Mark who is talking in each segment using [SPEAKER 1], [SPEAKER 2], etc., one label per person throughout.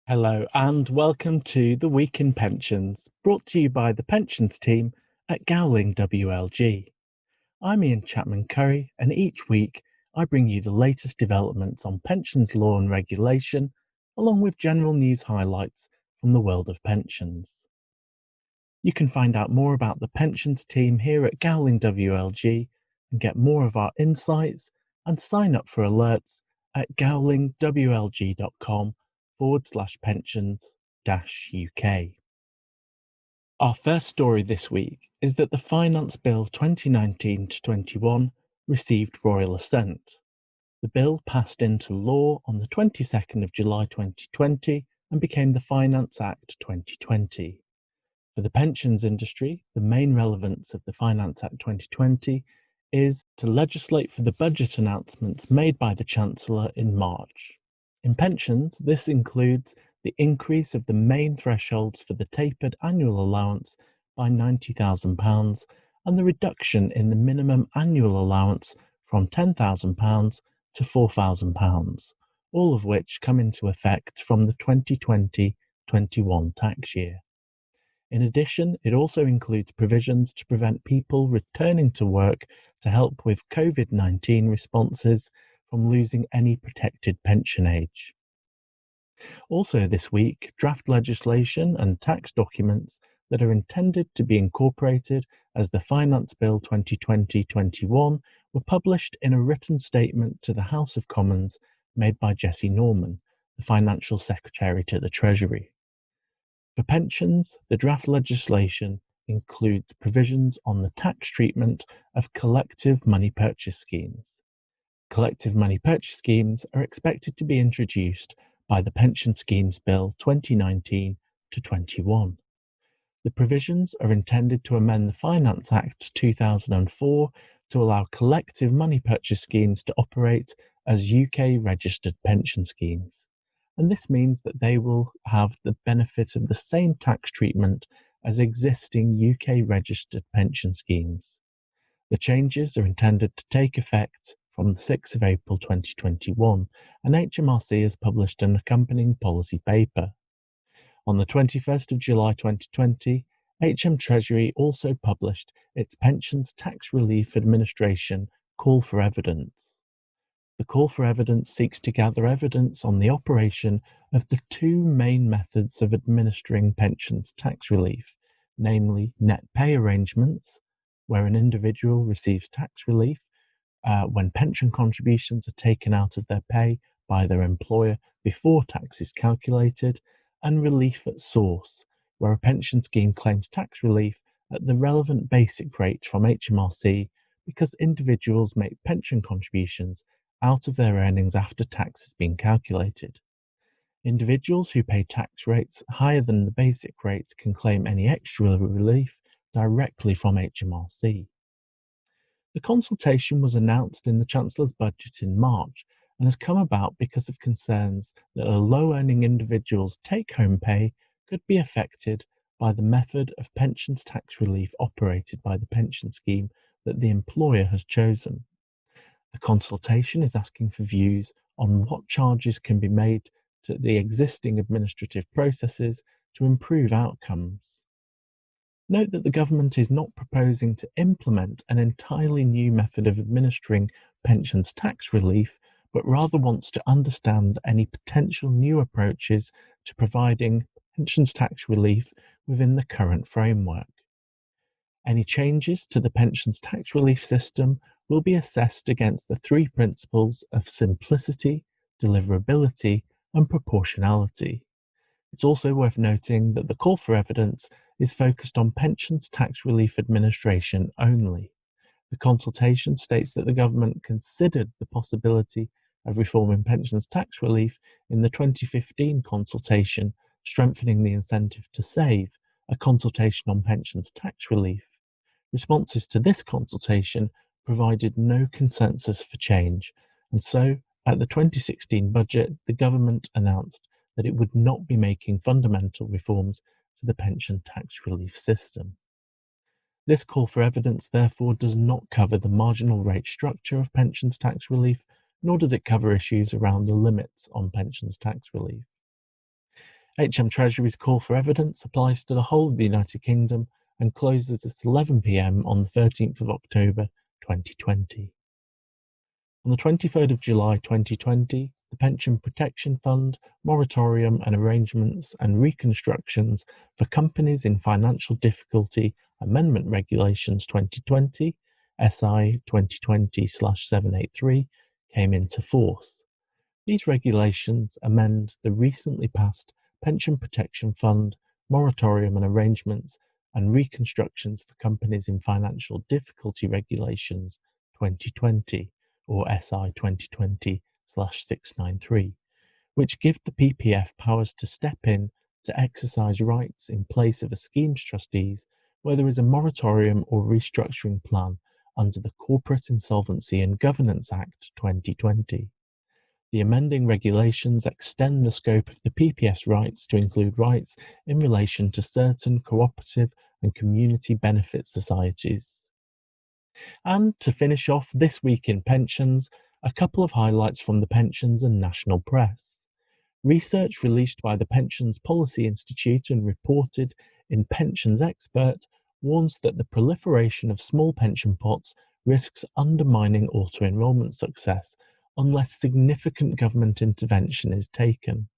[SPEAKER 1] Hello and welcome to the Week in Pensions, brought to you by the pensions team at Gowling WLG. I'm Ian Chapman-Curry, and each week I bring you the latest developments on pensions law and regulation, along with general news highlights from the world of pensions. You can find out more about the pensions team here at Gowling WLG and get more of our insights and sign up for alerts at gowlingwlg.com/pensions-UK. Our first story this week is that the Finance Bill 2019-21 received royal assent. The bill passed into law on the 22nd of July 2020 and became the Finance Act 2020. For the pensions industry, the main relevance of the Finance Act 2020 is to legislate for the budget announcements made by the Chancellor in March. In pensions, this includes the increase of the main thresholds for the tapered annual allowance by £90,000 and the reduction in the minimum annual allowance from £10,000 to £4,000, all of which come into effect from the 2020-21 tax year. In addition, it also includes provisions to prevent people returning to work to help with COVID-19 responses from losing any protected pension age. Also this week, draft legislation and tax documents that are intended to be incorporated as the Finance Bill 2020-21 were published in a written statement to the House of Commons made by Jessie Norman, the Financial Secretary to the Treasury. For pensions, the draft legislation includes provisions on the tax treatment of collective money purchase schemes. Collective money purchase schemes are expected to be introduced by the Pension Schemes Bill 2019-21. The provisions are intended to amend the Finance Act 2004 to allow collective money purchase schemes to operate as UK-registered pension schemes. And this means that they will have the benefit of the same tax treatment as existing UK-registered pension schemes. The changes are intended to take effect from the 6th of April 2021, and HMRC has published an accompanying policy paper. On the 21st of July 2020, Treasury also published its Pensions Tax Relief Administration Call for Evidence. The call for evidence seeks to gather evidence on the operation of the two main methods of administering pensions tax relief, namely net pay arrangements, where an individual receives tax relief when pension contributions are taken out of their pay by their employer before tax is calculated, and relief at source, where a pension scheme claims tax relief at the relevant basic rate from HMRC because individuals make pension contributions out of their earnings after tax has been calculated. Individuals who pay tax rates higher than the basic rates can claim any extra relief directly from HMRC. The consultation was announced in the Chancellor's budget in March and has come about because of concerns that a low-earning individual's take-home pay could be affected by the method of pensions tax relief operated by the pension scheme that the employer has chosen. The consultation is asking for views on what charges can be made to the existing administrative processes to improve outcomes. Note that the government is not proposing to implement an entirely new method of administering pensions tax relief, but rather wants to understand any potential new approaches to providing pensions tax relief within the current framework. Any changes to the pensions tax relief system will be assessed against the three principles of simplicity, deliverability, and proportionality. It's also worth noting that the call for evidence is focused on pensions tax relief administration only. The consultation states that the government considered the possibility of reforming pensions tax relief in the 2015 consultation, strengthening the incentive to save, a consultation on pensions tax relief. Responses to this consultation provided no consensus for change, and so at the 2016 budget, the government announced that it would not be making fundamental reforms to the pension tax relief system. This call for evidence, therefore, does not cover the marginal rate structure of pensions tax relief, nor does it cover issues around the limits on pensions tax relief. Treasury's call for evidence applies to the whole of the United Kingdom and closes at 11 p.m. on the 13th of October 2020. On the 23rd of July 2020, the Pension Protection Fund, Moratorium and Arrangements and Reconstructions for Companies in Financial Difficulty Amendment Regulations 2020, SI 2020/783, came into force. These regulations amend the recently passed Pension Protection Fund, Moratorium and Arrangements and Reconstructions for Companies in Financial Difficulty Regulations 2020, or SI 2020/693, which give the PPF powers to step in to exercise rights in place of a scheme's trustees where there is a moratorium or restructuring plan under the Corporate Insolvency and Governance Act 2020. The amending regulations extend the scope of the PPS rights to include rights in relation to certain cooperative and community benefit societies. And to finish off this week in pensions, a couple of highlights from the pensions and national press. Research released by the Pensions Policy Institute and reported in Pensions Expert warns that the proliferation of small pension pots risks undermining auto-enrolment success unless significant government intervention is taken.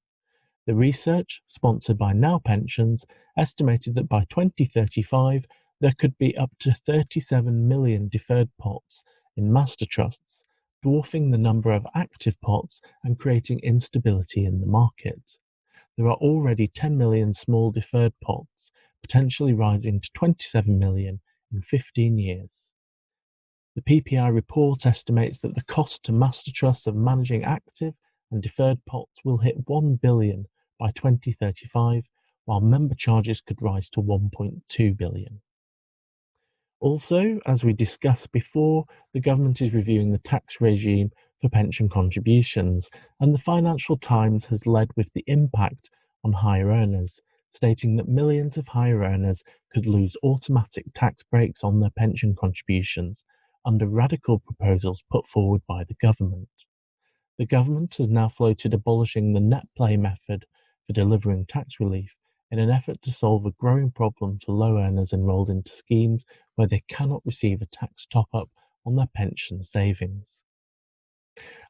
[SPEAKER 1] The research, sponsored by Now Pensions, estimated that by 2035 there could be up to 37 million deferred pots in master trusts, dwarfing the number of active pots and creating instability in the market. There are already 10 million small deferred pots, potentially rising to 27 million in 15 years. The PPI report estimates that the cost to master trusts of managing active and deferred pots will hit 1 billion by 2035, while member charges could rise to 1.2 billion. Also, as we discussed before, the government is reviewing the tax regime for pension contributions, and the Financial Times has led with the impact on higher earners, stating that millions of higher earners could lose automatic tax breaks on their pension contributions under radical proposals put forward by the government. The government has now floated abolishing the net play method for delivering tax relief in an effort to solve a growing problem for low earners enrolled into schemes where they cannot receive a tax top-up on their pension savings.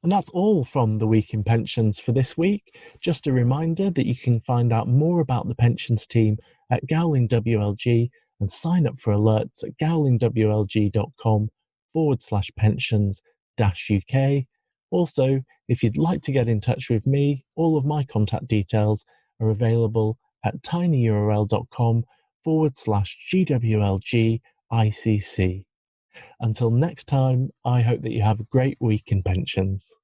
[SPEAKER 1] And that's all from the Week in Pensions for this week. Just a reminder that you can find out more about the pensions team at Gowling WLG and sign up for alerts at gowlingwlg.com/pensions-UK. Also, if you'd like to get in touch with me, all of my contact details are available at tinyurl.com/GWLGICC. Until next time, I hope that you have a great week in pensions.